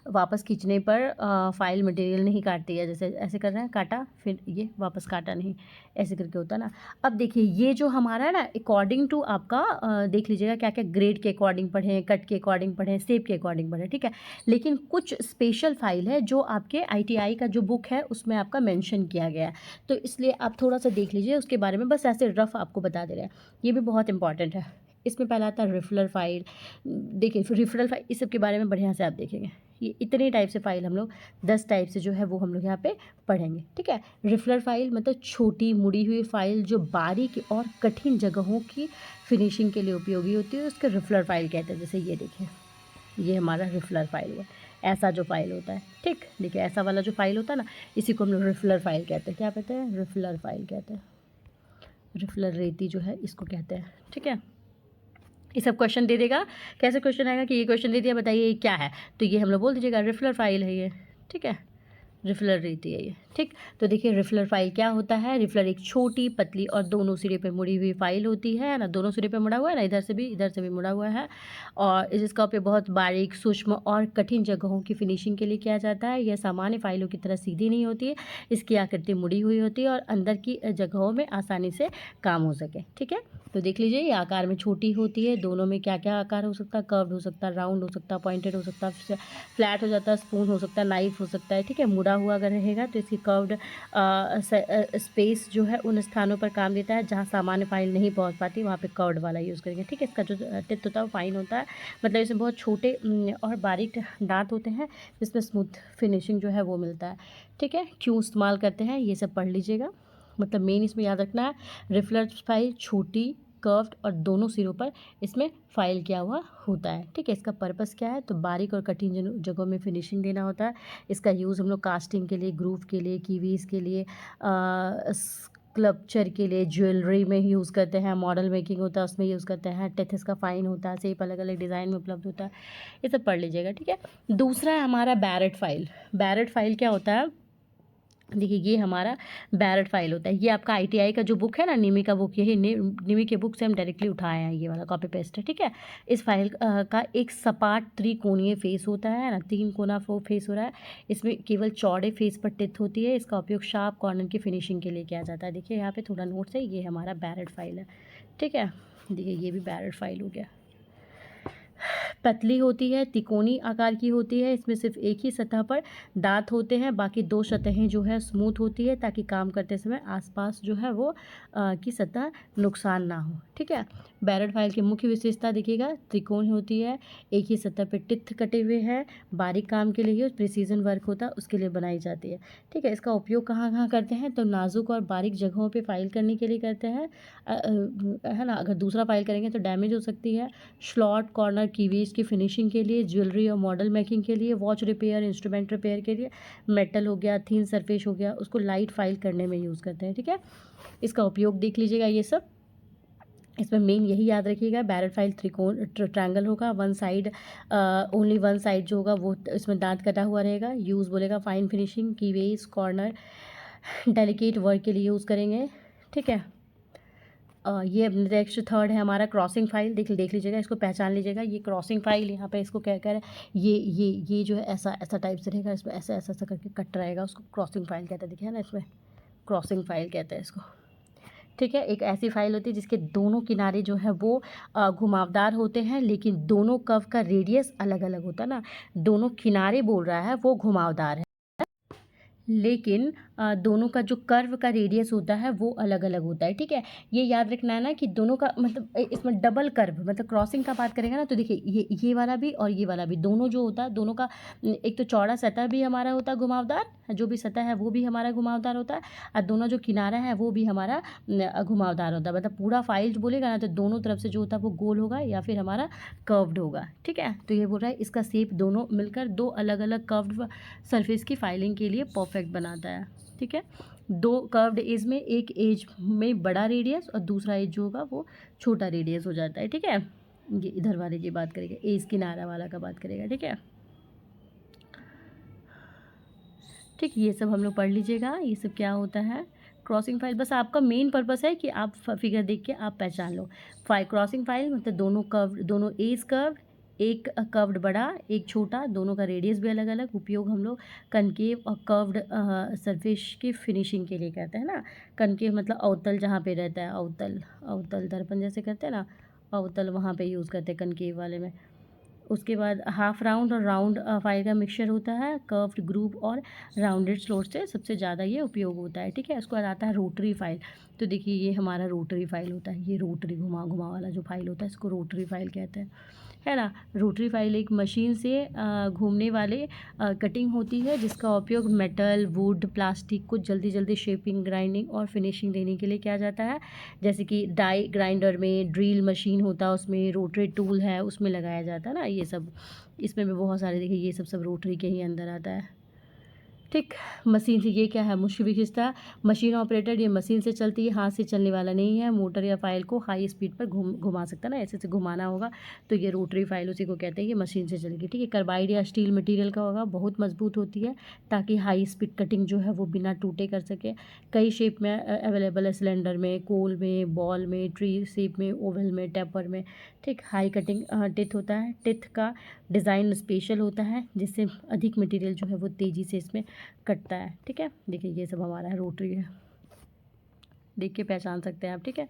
S1: वापस खींचने पर फाइल मटेरियल नहीं काटती है, जैसे ऐसे कर रहे हैं, काटा फिर ये वापस काटा नहीं, ऐसे करके होता है ना। अब देखिए ये जो हमारा है ना, अकॉर्डिंग टू आपका देख लीजिएगा क्या क्या ग्रेड के अकॉर्डिंग पढ़ें, कट के अकॉर्डिंग पढ़ें, शेप के अकॉर्डिंग पढ़ें। ठीक है, लेकिन कुछ स्पेशल फाइल है जो आपके आईटीआई का जो बुक है उसमें आपका मेंशन किया गया है, तो इसलिए आप थोड़ा सा देख लीजिए उसके बारे में, बस ऐसे रफ आपको बता दे रहे हैं, ये भी बहुत इंपॉर्टेंट है। इसमें पहला आता है रिफलर फाइल। देखिए रिफलर फाइल इस सब के बारे में बढ़िया से आप देखेंगे, ये इतने टाइप से फाइल हम लोग 10 टाइप से जो है वो हम लोग यहाँ पे पढ़ेंगे। ठीक है, रिफलर फाइल मतलब छोटी मुड़ी हुई फाइल जो बारीक और कठिन जगहों की फिनिशिंग के लिए उपयोगी होती है, उसके रिफलर फाइल कहते हैं। जैसे ये देखिए, ये हमारा रिफलर फाइल हुआ, ऐसा जो फाइल होता है। ठीक, देखिए ऐसा वाला जो फाइल होता है ना, इसी को हम लोग रिफलर फाइल कहते हैं। क्या कहते हैं, रिफलर फाइल कहते हैं, रिफलर रेती जो है इसको कहते हैं। ठीक है, ये सब क्वेश्चन दे देगा, कैसे क्वेश्चन आएगा कि ये क्वेश्चन दे दिया, बताइए ये क्या है, तो ये हम लोग बोल दीजिएगा रिफलर फाइल है ये। ठीक है, रिफलर रहती है ये। ठीक, तो देखिए रिफलर फाइल क्या होता है, रिफलर एक छोटी पतली और दोनों सिरे पे मुड़ी हुई फाइल होती है ना, दोनों सिरे पे मुड़ा हुआ है ना, इधर से भी मुड़ा हुआ है, और इसका उपयोग बहुत बारीक, सूक्ष्म और कठिन जगहों की फिनिशिंग के लिए किया जाता है। यह सामान्य फाइलों की तरह सीधी नहीं होती है, इसकी आकृति मुड़ी हुई होती है और अंदर की जगहों में आसानी से काम हो सके। ठीक है, तो देख लीजिए ये आकार में छोटी होती है, दोनों में क्या क्या आकार हो सकता है, कर्व्ड हो सकता है, राउंड हो सकता है, पॉइंटेड हो सकता है, फ्लैट हो जाता है, स्पून हो सकता है, नाइफ हो सकता है। ठीक है, मुड़ा हुआ अगर रहेगा तो इसकी कर्व्ड स्पेस जो है उन स्थानों पर काम देता है जहाँ सामान्य फाइल नहीं पहुँच पाती, वहाँ पे कर्व्ड वाला यूज़ करेंगे। ठीक है, इसका जो टिथ होता है वो फाइन होता है, मतलब इसमें बहुत छोटे और बारीक दांत होते हैं, जिसमें स्मूथ फिनिशिंग जो है वो मिलता है। ठीक है, क्यों इस्तेमाल करते हैं ये सब पढ़ लीजिएगा, मतलब मेन इसमें याद रखना है, रिफलर फाइल छोटी, कर्व्ड और दोनों सिरों पर इसमें फाइल किया हुआ होता है। ठीक है, इसका पर्पस क्या है, तो बारीक और कठिन जगहों में फिनिशिंग देना होता है। इसका यूज़ हम लोग कास्टिंग के लिए, ग्रूव के लिए, कीवीज़ के लिए, स्कल्पचर के लिए, ज्वेलरी में यूज़ करते हैं, मॉडल मेकिंग होता है उसमें यूज़ करते हैं, टेथ इसका फाइन होता है, शेप अलग अलग डिज़ाइन में उपलब्ध होता है, ये सब पढ़ लीजिएगा। ठीक है, दूसरा है हमारा बैरेट फाइल। बैरेट फाइल क्या होता है, देखिए ये हमारा बैरेट फाइल होता है, ये आपका आईटीआई का जो बुक है ना, निमी का बुक, यही निमी के बुक से हम डायरेक्टली उठाए हैं, ये वाला कॉपी पेस्ट है। ठीक है, इस फाइल का एक सपाट त्रिकोणीय फेस होता है ना, 3 कोना फेस हो रहा है, इसमें केवल चौड़े फेस पर टिथ होती है, इसका उपयोग शार्प कॉर्नर की फिनिशिंग के लिए किया जाता है। देखिए यहाँ पे थोड़ा नोट्स है, ये हमारा बैरेट फाइल है। ठीक है, देखिए ये भी बैरेट फाइल हो गया। पतली होती है, तिकोनी आकार की होती है, इसमें सिर्फ एक ही सतह पर दांत होते हैं, बाकी दो सतहें जो है स्मूथ होती है ताकि काम करते समय आसपास जो है वो की सतह नुकसान ना हो। ठीक है। बैरड फाइल की मुख्य विशेषता देखिएगा, त्रिकोण होती है, एक ही सतह पर टिथ कटे हुए हैं, बारीक काम के लिए प्रिसीजन वर्क होता है उसके लिए बनाई जाती है। ठीक है। इसका उपयोग कहाँ कहाँ करते हैं, तो नाजुक और बारीक जगहों पे फाइल करने के लिए करते हैं, है ना। अगर दूसरा फाइल करेंगे तो डैमेज हो सकती है। स्लॉट, कॉर्नर, कीवेज की फिनिशिंग के लिए, ज्वेलरी और मॉडल मेकिंग के लिए, वॉच रिपेयर, इंस्ट्रूमेंट रिपेयर के लिए, मेटल हो गया, थिन सरफेस हो गया, उसको लाइट फाइल करने में यूज़ करते हैं। ठीक है। इसका उपयोग देख लीजिएगा ये सब। इसमें मेन यही याद रखिएगा, बैरड फाइल त्रिकोण ट्रायंगल होगा, one side only one side जो होगा वो इसमें दांत कटा हुआ रहेगा। यूज़ बोलेगा fine finishing, keyways, corner, delicate work के लिए यूज़ करेंगे। ठीक है। ये नेक्स्ट थर्ड है हमारा क्रॉसिंग फाइल। देख लीजिएगा, इसको पहचान लीजिएगा। ये क्रॉसिंग फाइल यहाँ पे इसको क्या कर ये जो है ऐसा ऐसा टाइप से रहेगा, इसमें ऐसा ऐसा ऐसा करके कट रहेगा, उसको क्रॉसिंग फाइल कहते हैं। देखिए ना, इसमें क्रॉसिंग फाइल कहते हैं इसको। ठीक है। एक ऐसी फाइल होती है जिसके दोनों किनारे जो है वो घुमावदार होते हैं, लेकिन दोनों कर्व का रेडियस अलग अलग होता है ना। दोनों किनारे बोल रहा है वो घुमावदार है, लेकिन दोनों का जो कर्व का रेडियस होता है वो अलग अलग होता है। ठीक है। ये याद रखना है ना कि दोनों का मतलब इसमें डबल कर्व, मतलब क्रॉसिंग का बात करेंगे ना तो देखिए ये वाला भी और ये वाला भी, दोनों जो होता है दोनों का एक तो चौड़ा सतह भी हमारा होता है घुमावदार, जो भी सतह है वो भी हमारा घुमावदार होता है, और दोनों जो किनारा है वो भी हमारा घुमावदार होता है। मतलब पूरा फाइल जो बोलेगा ना तो दोनों तरफ से जो होता है वो गोल होगा या फिर हमारा कर्व्ड होगा। ठीक है। तो ये बोल रहा है इसका शेप दोनों मिलकर दो अलग अलग कर्व्ड सरफेस की फाइलिंग के लिए परफेक्ट बनाता है। ठीक है। दो कर्व्ड एज में, एक एज में बड़ा रेडियस और दूसरा एज जो होगा वो छोटा रेडियस हो जाता है। ठीक है। ये इधर वाले की बात करेगा, एज किनारा वाला का बात करेगा। ठीक है। ठीक, ये सब हम लोग पढ़ लीजिएगा, ये सब क्या होता है क्रॉसिंग फाइल। बस आपका मेन पर्पस है कि आप फिगर देख के आप पहचान लो। क्रॉसिंग फाइल मतलब दोनों कर्व, दोनों एज कर्व, एक कर्व्ड बड़ा एक छोटा, दोनों का रेडियस भी अलग अलग। उपयोग हम लोग कनकेव और कर्व्ड सरफेस की फिनिशिंग के लिए करते हैं ना। कनकेव मतलब अवतल जहाँ पे रहता है, अवतल अवतल दर्पण जैसे करते हैं ना, अवतल वहाँ पे यूज़ करते हैं कनकेव वाले में। उसके बाद हाफ राउंड और राउंड फाइल का मिक्सचर होता है। कर्व्ड ग्रुप और राउंडेड स्लोट से सबसे ज़्यादा ये उपयोग होता है। ठीक है। उसके बाद आता है रोटरी फाइल। तो देखिए ये हमारा रोटरी फाइल होता है, ये रोटरी घुमा घुमा वाला जो फाइल होता है इसको रोटरी फाइल कहते हैं, है ना। रोटरी फाइल एक मशीन से घूमने वाले कटिंग होती है जिसका उपयोग मेटल, वुड, प्लास्टिक को जल्दी जल्दी शेपिंग, ग्राइंडिंग और फिनिशिंग देने के लिए किया जाता है। जैसे कि डाई ग्राइंडर में, ड्रिल मशीन होता है उसमें, रोटरी टूल है उसमें लगाया जाता है ना। ये सब इसमें भी बहुत सारे, देखिए ये सब रोटरी के ही अंदर आता है। ठीक। मशीन से ये क्या है मुख्य विशेषता, मशीन ऑपरेटेड, ये मशीन से चलती है, हाथ से चलने वाला नहीं है। मोटर या फाइल को हाई स्पीड पर घुमा सकता है ना, ऐसे घुमाना होगा तो ये रोटरी फाइल उसी को कहते हैं, ये मशीन से चलेगी। ठीक है। कार्बाइड या स्टील मटेरियल का होगा, बहुत मजबूत होती है ताकि हाई स्पीड कटिंग जो है वो बिना टूटे कर सके। कई शेप में अवेलेबल है, सिलेंडर में, कोल में, बॉल में, ट्री शेप में, ओवल में, टेपर में। ठीक। हाई कटिंग टिथ होता है, टिथ का डिज़ाइन स्पेशल होता है जिससे अधिक मटेरियल जो है वो तेज़ी से इसमें कटता है। ठीक है। देखिए ये सब हमारा है रोटरी है, देख के पहचान सकते हैं आप। ठीक है।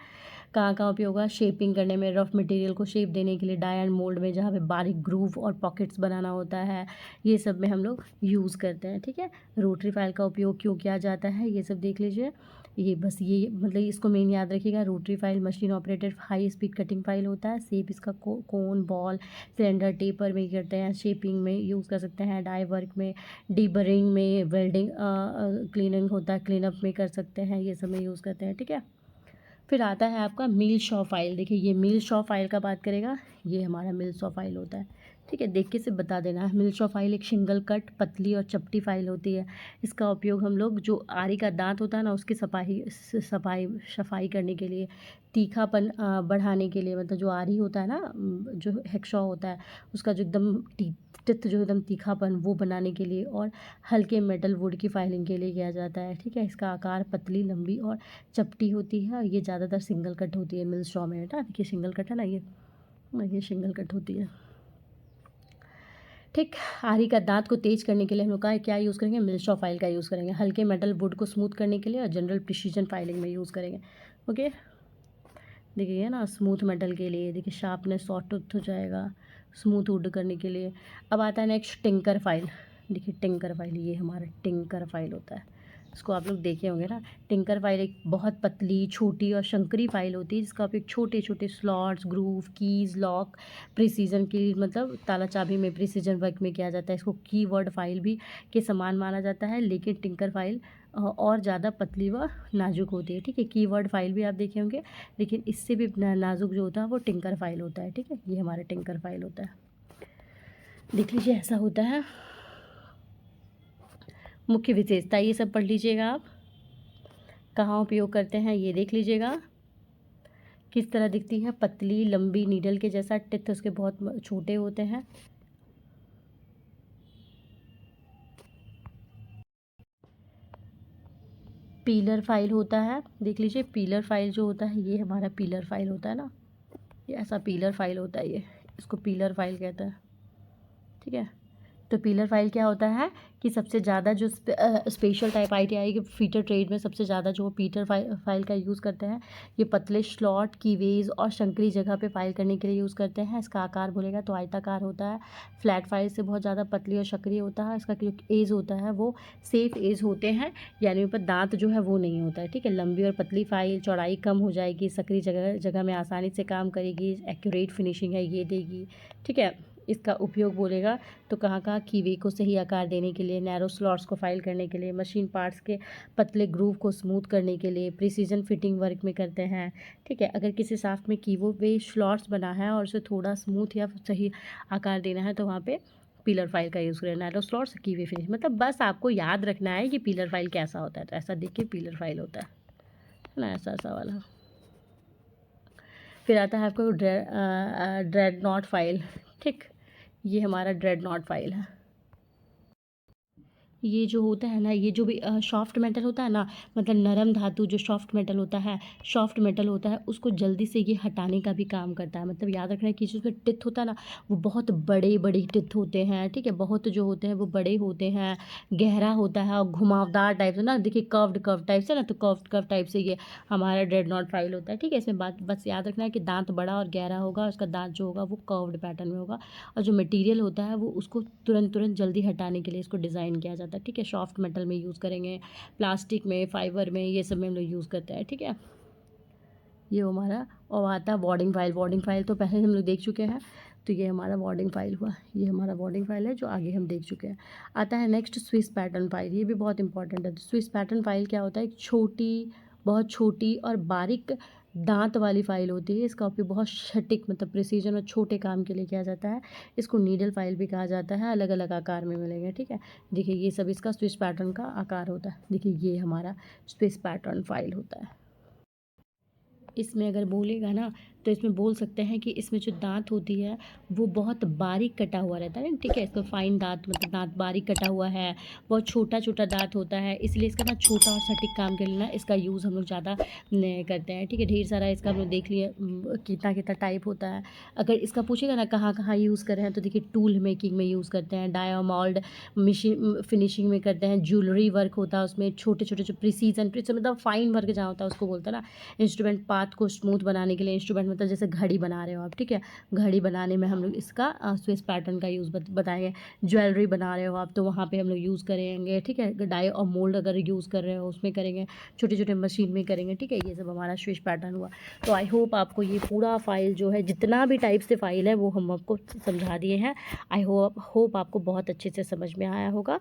S1: कहाँ कहाँ उपयोग होगा, शेपिंग करने में, रफ मटेरियल को शेप देने के लिए, डाई एंड मोल्ड में जहाँ पे बारीक ग्रूव और पॉकेट्स बनाना होता है, ये सब में हम लोग यूज़ करते हैं। ठीक है। रोटरी फाइल का उपयोग क्यों किया जाता है ये सब देख लीजिए। ये बस ये मतलब इसको मेन याद रखिएगा, rotary file machine operated high speed cutting file होता है। शेप इसका कोन, बॉल, सिलेंडर, टेपर में करते हैं, शेपिंग में यूज़ कर सकते हैं, डाई वर्क में, डीबरिंग में, वेल्डिंग क्लीनिंग होता है, क्लीनअप में कर सकते हैं, ये सब में यूज़ करते हैं। ठीक है। फिर आता है आपका मिल शॉ फाइल। देखिए ये मिल शॉ फाइल का बात करेगा, ये हमारा मिल शॉ फाइल होता है। ठीक है। देख के सिर्फ बता देना है। मिल शॉ फाइल एक सिंगल कट, पतली और चपटी फाइल होती है। इसका उपयोग हम लोग जो आरी का दांत होता है ना उसकी सफाई करने के लिए, तीखापन बढ़ाने के लिए, मतलब जो आरी होता है ना, जो हैक्सॉ होता है उसका जो एकदम टिथ जो एकदम तीखापन वो बनाने के लिए, और हल्के मेटल वुड की फाइलिंग के लिए किया जाता है। ठीक है। इसका आकार पतली, लंबी और चपटी होती है, और ये ज़्यादातर सिंगल कट होती है मिल शॉ में। बेटा देखिए सिंगल कट है ना, ये सिंगल कट होती है। ठीक। आरी का दांत को तेज करने के लिए हम लोग का क्या यूज़ करेंगे, मिल शॉ फाइल का यूज़ करेंगे। हल्के मेटल वुड को स्मूथ करने के लिए और जनरल प्रिसीजन फाइलिंग में यूज़ करेंगे। ओके। देखिए ये ना स्मूथ मेटल के लिए, देखिए शार्पनेस सॉफ्ट हो जाएगा, स्मूथ वुड करने के लिए। अब आता है नेक्स्ट टिंकर फाइल। देखिए टिंकर फाइल, ये हमारा टिंकर फाइल होता है, इसको आप लोग देखे होंगे ना। टिंकर फाइल एक बहुत पतली, छोटी और शंकरी फाइल होती है, जिसका आप एक छोटे छोटे slots, groove, keys, lock, precision की मतलब ताला चाबी में प्रिसीजन वर्क में किया जाता है। इसको कीवर्ड फाइल भी के समान माना जाता है, लेकिन टिंकर फाइल और ज़्यादा पतली व नाजुक होती है, ठीक है। कीवर्ड फाइल भी आप देखे होंगे, लेकिन इससे भी नाजुक जो होता है वो टिंकर फाइल होता है, ठीक है। ये हमारा टिंकर फाइल होता है, देख लीजिए ऐसा होता है। मुख्य विशेषता ये सब पढ़ लीजिएगा आप, कहाँ उपयोग करते हैं ये देख लीजिएगा। किस तरह दिखती है, पतली लंबी नीडल के जैसा, टिथ उसके बहुत छोटे होते हैं। पीलर फाइल होता है, देख लीजिए पीलर फाइल जो होता है ये हमारा पीलर फाइल होता है ना, ये ऐसा पीलर फाइल होता है, ये इसको पीलर फाइल कहते हैं, ठीक है। तो पीलर फाइल क्या होता है कि सबसे ज़्यादा जो स्पेशल टाइप आईटीआई के फीटर ट्रेड में सबसे ज़्यादा जो पीटर फाइल का यूज़ करते हैं, ये पतले स्लॉट, कीवेज और शंकरी जगह पे फाइल करने के लिए यूज़ करते हैं। इसका आकार बोलेगा तो आयताकार होता है, फ्लैट फाइल से बहुत ज़्यादा पतली और सक्रिय होता है। इसका जो एज होता है वो सेफ एज होते हैं, यानी ऊपर दांत जो है वो नहीं होता है, ठीक है। लंबी और पतली फाइल, चौड़ाई कम हो जाएगी, सक्रिय जगह में आसानी से काम करेगी, एक्यूरेट फिनिशिंग है ये देगी, ठीक है। इसका उपयोग बोलेगा तो कहाँ कहाँ, कीवे को सही आकार देने के लिए, नैरो स्लॉट्स को फाइल करने के लिए, मशीन पार्ट्स के पतले ग्रूव को स्मूथ करने के लिए, प्रिसीजन फिटिंग वर्क में करते हैं, ठीक है। अगर किसी शाफ्ट में कीवो वे स्लॉट्स बना है और उसे थोड़ा स्मूथ या सही आकार देना है तो वहाँ पे पीलर फाइल का यूज़ करें। नैरो स्लॉट्स, कीवे फिनिश, मतलब बस आपको याद रखना है कि पीलर फाइल कैसा होता है, तो ऐसा देखिए पीलर फाइल होता है ना, ऐसा वाला। फिर आता है आपको ड्रेड नॉट फाइल, ठीक, ये हमारा ड्रेड नॉट फाइल है। ये जो होता है ना, ये जो भी सॉफ्ट मेटल होता है ना, मतलब नरम धातु जो सॉफ्ट मेटल होता है उसको जल्दी से ये हटाने का भी काम करता है। मतलब याद रखना है कि जो उसमें टिथ होता है ना, वो बहुत बड़े बड़े टिथ होते हैं, ठीक है। बहुत जो होते हैं वो बड़े होते हैं, गहरा होता है और घुमावदार टाइप से ना, देखिए कर्व टाइप से ना, तो कर्व टाइप से ये हमारा ड्रेड नॉट फाइल होता है, ठीक है। इसमें बात बस याद रखना है कि दांत बड़ा और गहरा होगा, उसका दांत जो होगा वो कर्व्ड पैटर्न में होगा, और जो मटेरियल होता है वो उसको तुरंत जल्दी हटाने के लिए इसको डिज़ाइन किया जाता है, ठीक है। सॉफ्ट मेटल में यूज़ करेंगे, प्लास्टिक में, फाइबर में, ये सब में हम लोग यूज़ करते हैं, ठीक है। ये हमारा और आता है वार्डिंग फाइल तो पहले हम लोग देख चुके हैं, तो ये हमारा वार्डिंग फाइल हुआ, ये हमारा वार्डिंग फाइल है जो आगे हम देख चुके हैं। आता है नेक्स्ट स्विस पैटर्न फाइल, ये भी बहुत इंपॉर्टेंट है। तो स्विस पैटर्न फाइल क्या होता है, एक बहुत छोटी और बारीक दांत वाली फाइल होती है। इसका उपयोग बहुत सटीक मतलब प्रिसीजन और छोटे काम के लिए किया जाता है। इसको नीडल फाइल भी कहा जाता है, अलग अलग आकार में मिलेंगे, ठीक है। देखिए ये सब इसका स्विस पैटर्न का आकार होता है, देखिए ये हमारा स्विस पैटर्न फाइल होता है। इसमें अगर बोलेगा ना तो इसमें बोल सकते हैं कि इसमें जो दांत होती है वो बहुत बारीक कटा हुआ रहता है, ठीक है। इसमें फाइन दांत मतलब दांत बारीक कटा हुआ है, बहुत छोटा छोटा दांत होता है, इसलिए इसका ना छोटा और सटीक काम के लिए ना इसका यूज़ हम लोग ज़्यादा करते हैं, ठीक है। ढेर सारा इसका हम लोग देख लिए कितना कितना टाइप होता है। अगर इसका पूछेगा ना कहाँ कहाँ यूज़ कर रहे हैं, तो देखिए टूल मेकिंग में यूज़ करते हैं, डायमोल्ड मशीन फिनिशिंग में करते हैं, ज्वेलरी वर्क होता है उसमें, छोटे छोटे जो प्रिसीजन मतलब फाइन वर्क जहाँ होता है उसको बोलते हैं ना। इंस्ट्रूमेंट पाथ को स्मूथ बनाने के लिए, इंस्ट्रूमेंट मतलब जैसे घड़ी बना रहे हो आप, ठीक है, घड़ी बनाने में हम लोग इसका स्विस पैटर्न का यूज़ बताएंगे। ज्वेलरी बना रहे हो आप तो वहाँ पे हम लोग यूज़ करेंगे, ठीक है। डाई और मोल्ड अगर यूज़ कर रहे हो उसमें करेंगे, छोटे छोटे मशीन में करेंगे, ठीक है। ये सब हमारा स्विस पैटर्न हुआ। तो आई होप आपको ये पूरा फाइल जो है, जितना भी टाइप से फाइल है वो हम आपको समझा दिए हैं। आई होप आपको बहुत अच्छे से समझ में आया होगा।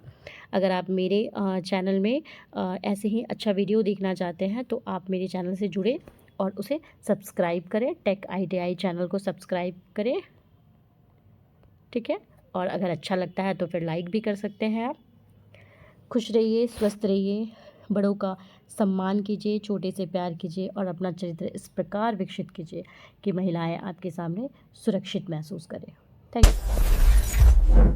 S1: अगर आप मेरे चैनल में ऐसे ही अच्छा वीडियो देखना चाहते हैं तो आप मेरे चैनल से जुड़े और उसे सब्सक्राइब करें, टेक आईटीआई चैनल को सब्सक्राइब करें, ठीक है। और अगर अच्छा लगता है तो फिर लाइक भी कर सकते हैं आप। खुश रहिए, स्वस्थ रहिए, बड़ों का सम्मान कीजिए, छोटे से प्यार कीजिए और अपना चरित्र इस प्रकार विकसित कीजिए कि महिलाएं आपके सामने सुरक्षित महसूस करें। Thank you.